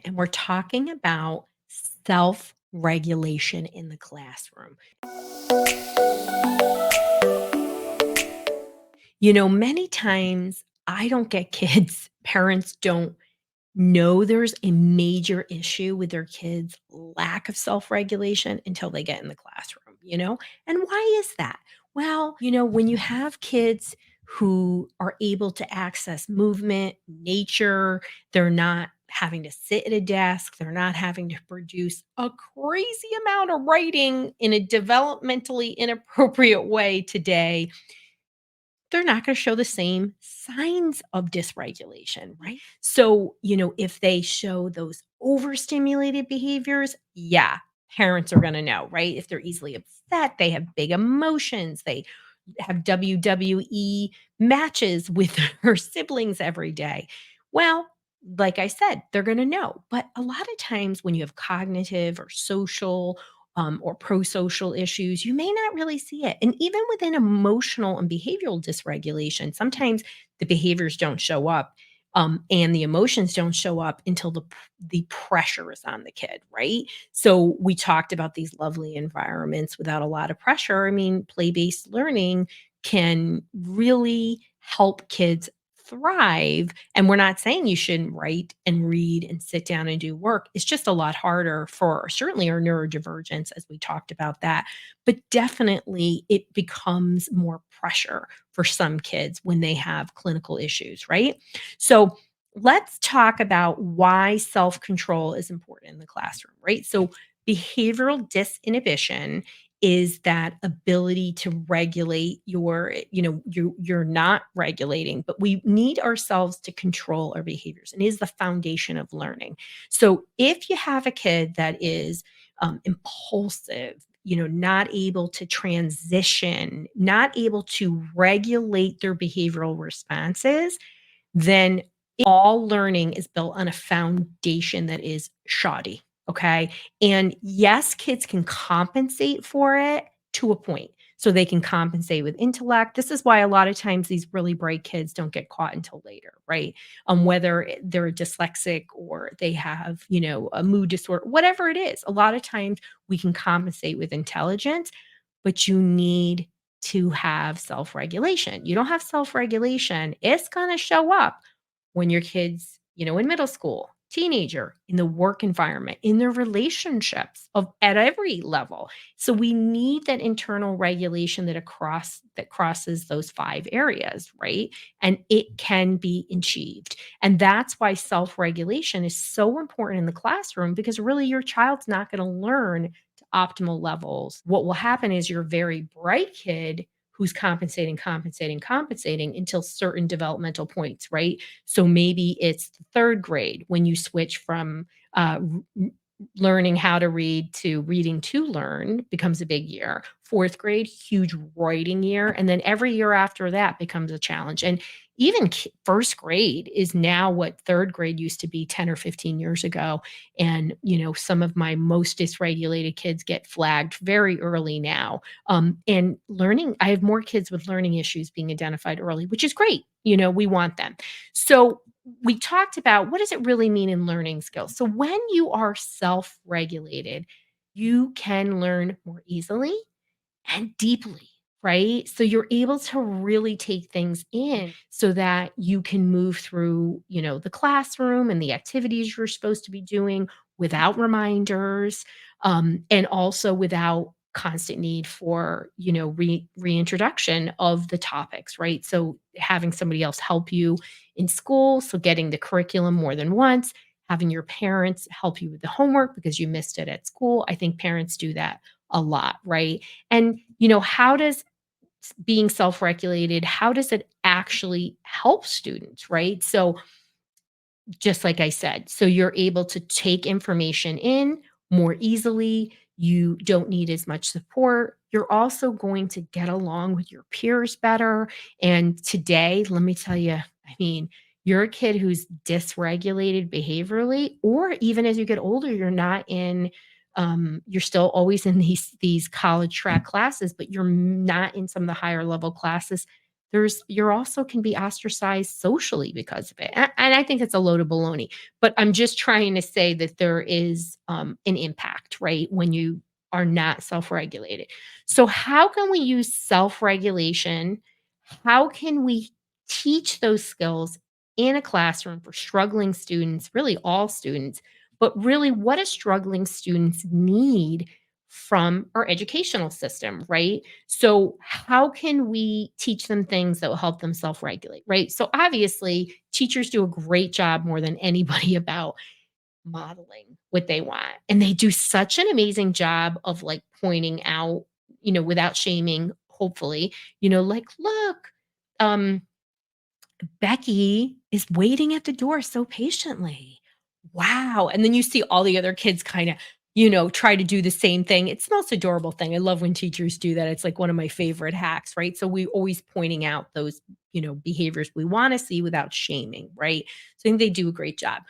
And we're talking about self regulation in the classroom. Many times I don't get kids, parents don't know there's a major issue with their kids' lack of self regulation until they get in the classroom. And why is that? Well, when you have kids who are able to access movement, nature, they're not having to sit at a desk, they're not having to produce a crazy amount of writing in a developmentally inappropriate way today, they're not gonna show the same signs of dysregulation, right? So, if they show those overstimulated behaviors, yeah, parents are gonna know, right? If they're easily upset, they have big emotions, they have WWE matches with their siblings every day. Well, like I said, they're gonna know. But a lot of times when you have cognitive or social or pro-social issues, you may not really see it. And even within emotional and behavioral dysregulation, sometimes the behaviors don't show up, and the emotions don't show up until the pressure is on the kid, right? So we talked about these lovely environments without a lot of pressure. I mean, play-based learning can really help kids thrive. And we're not saying you shouldn't write and read and sit down and do work. It's just a lot harder for certainly our neurodivergence, as we talked about that. But definitely it becomes more pressure for some kids when they have clinical issues, right? So let's talk about why self control is important in the classroom, right? So behavioral disinhibition is that ability to regulate you're not regulating, but we need ourselves to control our behaviors and is the foundation of learning. So if you have a kid that is impulsive, not able to transition, not able to regulate their behavioral responses, then all learning is built on a foundation that is shoddy. Okay. And yes, kids can compensate for it to a point. So they can compensate with intellect. This is why a lot of times these really bright kids don't get caught until later, right? Whether they're dyslexic or they have, a mood disorder, whatever it is, a lot of times we can compensate with intelligence, but you need to have self regulation. You don't have self regulation, it's going to show up when your kids, in middle school, teenager, in the work environment, in their relationships of at every level. So we need that internal regulation that crosses those 5 areas, right? And it can be achieved. And that's why self-regulation is so important in the classroom because really your child's not going to learn to optimal levels. What will happen is your very bright kid who's compensating until certain developmental points, right? So maybe it's the 3rd grade when you switch from, learning how to read to reading to learn becomes a big year. 4th grade, huge writing year, and then every year after that becomes a challenge, and even 1st grade is now what 3rd grade used to be 10 or 15 years ago, and, some of my most dysregulated kids get flagged very early now, and learning I have more kids with learning issues being identified early, which is great, we want them. So we talked about what does it really mean in learning skills. So when you are self-regulated, you can learn more easily and deeply, right? So you're able to really take things in so that you can move through, the classroom and the activities you're supposed to be doing without reminders, and also without constant need for, reintroduction of the topics, right? So having somebody else help you in school, so getting the curriculum more than once, having your parents help you with the homework because you missed it at school. I think parents do that a lot, right? And, how does being self-regulated, how does it actually help students, right? So just like I said, so you're able to take information in more easily. You don't need as much support. You're also going to get along with your peers better. And today, let me tell you, I mean, you're a kid who's dysregulated behaviorally, or even as you get older, you're still always in these college track classes, but you're not in some of the higher level classes. you're also can be ostracized socially because of it. And I think it's a load of baloney. But I'm just trying to say that there is an impact, right? When you are not self-regulated. So how can we use self-regulation? How can we teach those skills in a classroom for struggling students, really all students, but really what do struggling students need from our educational system, right? So, how can we teach them things that will help them self regulate, right? So, obviously, teachers do a great job more than anybody about modeling what they want. And they do such an amazing job of like pointing out, without shaming, hopefully, like, look, um, Becky is waiting at the door so patiently. Wow. And then you see all the other kids kind of, try to do the same thing. It's the most adorable thing. I love when teachers do that. It's like one of my favorite hacks, right? So we always pointing out those, behaviors we want to see without shaming, right? So I think they do a great job.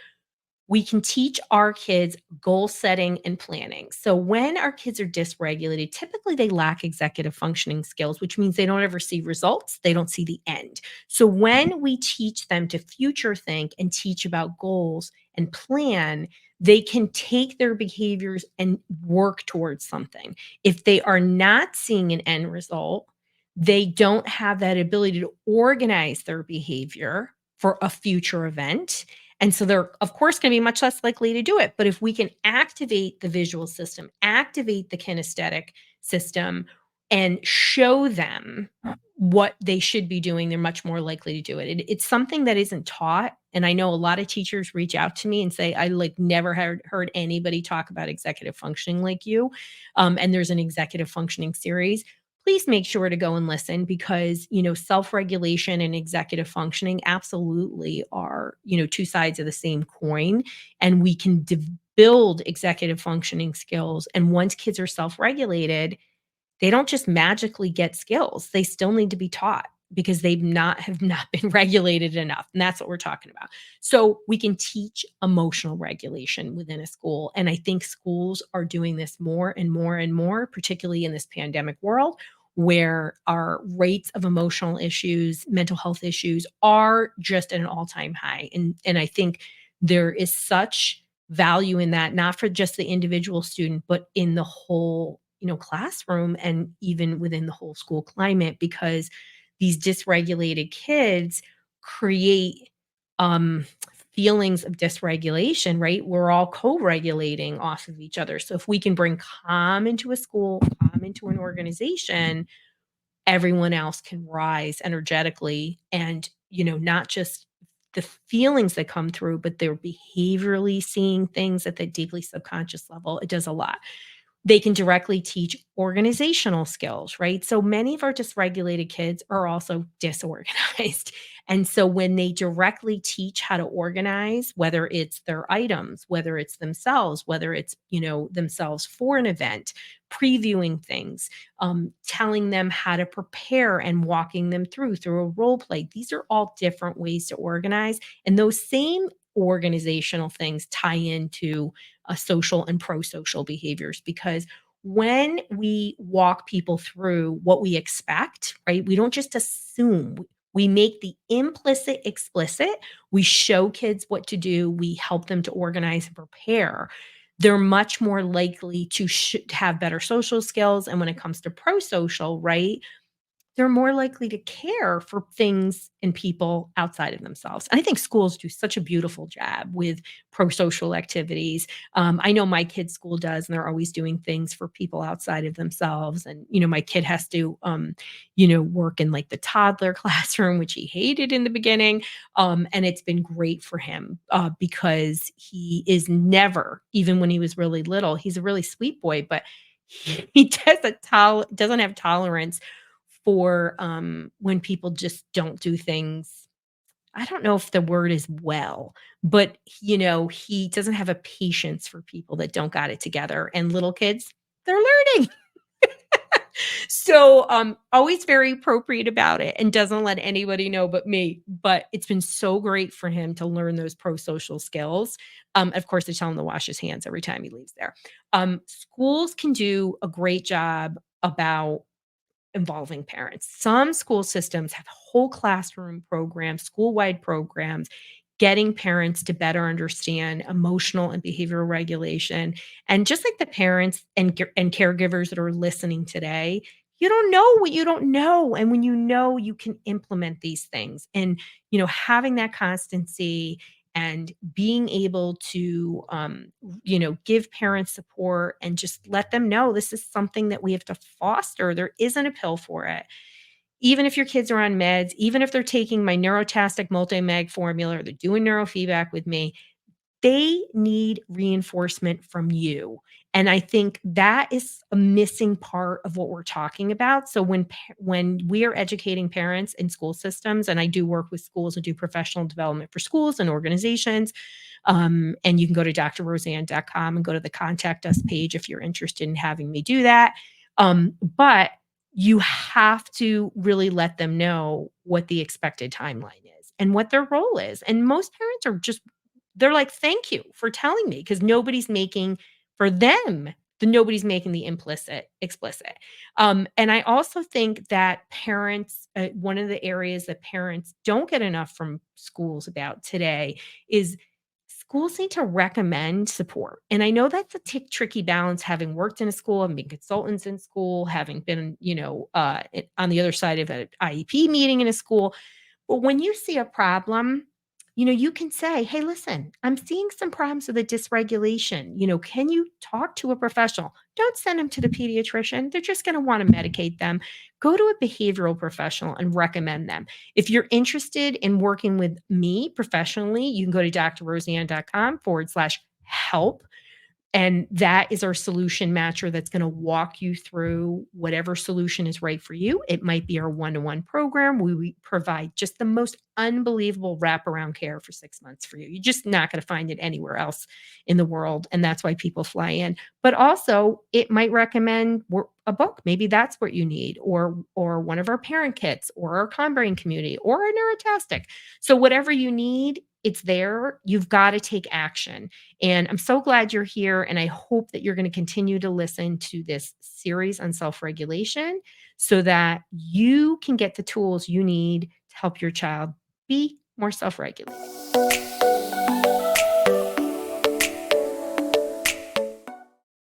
We can teach our kids goal setting and planning. So when our kids are dysregulated, typically they lack executive functioning skills, which means they don't ever see results, they don't see the end. So when we teach them to future think and teach about goals and plan, they can take their behaviors and work towards something. If they are not seeing an end result, they don't have that ability to organize their behavior for a future event, and so they're, of course, going to be much less likely to do it. But if we can activate the visual system, activate the kinesthetic system, and show them what they should be doing, they're much more likely to do it. It's something that isn't taught. And I know a lot of teachers reach out to me and say, I like never heard anybody talk about executive functioning like you. And there's an executive functioning series. Please make sure to go and listen because, self-regulation and executive functioning absolutely are, two sides of the same coin. And we can build executive functioning skills. And once kids are self-regulated, they don't just magically get skills. They still need to be taught because they've not have not been regulated enough. And that's what we're talking about. So we can teach emotional regulation within a school. And I think schools are doing this more and more and more, particularly in this pandemic world where our rates of emotional issues, mental health issues are just at an all-time high. And I think there is such value in that, not for just the individual student, but in the whole, classroom and even within the whole school climate, because these dysregulated kids create um, feelings of dysregulation, right? We're all co-regulating off of each other. So if we can bring calm into a school, calm into an organization, everyone else can rise energetically and, not just the feelings that come through, but they're behaviorally seeing things at the deeply subconscious level. It does a lot. They can directly teach organizational skills, right? So many of our dysregulated kids are also disorganized. And so when they directly teach how to organize, whether it's their items, whether it's themselves, whether it's, themselves for an event, previewing things, telling them how to prepare and walking them through a role play. These are all different ways to organize. And those same organizational things tie into social and pro-social behaviors because when we walk people through what we expect, right? We don't just assume. We make the implicit explicit. We show kids what to do. We help them to organize and prepare. They're much more likely to have better social skills. And when it comes to pro-social, right? They're more likely to care for things and people outside of themselves. And I think schools do such a beautiful job with pro-social activities. I know my kid's school does, and they're always doing things for people outside of themselves. And, my kid has to, work in like the toddler classroom, which he hated in the beginning. And it's been great for him because he is never, even when he was really little, he's a really sweet boy, but he doesn't have tolerance for, when people just don't do things. I don't know if the word is well, but, he doesn't have a patience for people that don't got it together, and little kids, they're learning. So, always very appropriate about it and doesn't let anybody know but me, but it's been so great for him to learn those pro-social skills. Of course, I tell him to wash his hands every time he leaves there. Schools can do a great job about involving parents. Some school systems have whole classroom programs, school-wide programs, getting parents to better understand emotional and behavioral regulation. And just like the parents and caregivers that are listening today, you don't know what you don't know. And when you know, you can implement these things. And, having that constancy and being able to, give parents support and just let them know this is something that we have to foster. There isn't a pill for it. Even if your kids are on meds, even if they're taking my neurotastic multi-mag formula or they're doing neurofeedback with me, they need reinforcement from you. And I think that is a missing part of what we're talking about. So when we are educating parents in school systems, and I do work with schools and do professional development for schools and organizations, and you can go to drroseann.com and go to the contact us page if you're interested in having me do that. But you have to really let them know what the expected timeline is and what their role is. And most parents are just they're like, "Thank you for telling me," because nobody's making for them, nobody's making the implicit explicit. And I also think that parents, one of the areas that parents don't get enough from schools about today is schools need to recommend support. And I know that's a tricky balance, having worked in a school and been consultants in school, having been, on the other side of an IEP meeting in a school. But when you see a problem, you can say, "Hey, listen, I'm seeing some problems with the dysregulation. Can you talk to a professional?" Don't send them to the pediatrician. They're just going to want to medicate them. Go to a behavioral professional and recommend them. If you're interested in working with me professionally, you can go to drroseann.com/help. And that is our solution matcher that's going to walk you through whatever solution is right for you. It might be our one-to-one program. We provide just the most unbelievable wraparound care for 6 months for you. You're just not going to find it anywhere else in the world. And that's why people fly in. But also, it might recommend a book. Maybe that's what you need, or one of our parent kits, or our Brain community, or a neurotastic. So whatever you need, it's there. You've got to take action. And I'm so glad you're here. And I hope that you're going to continue to listen to this series on self regulation so that you can get the tools you need to help your child be more self regulated.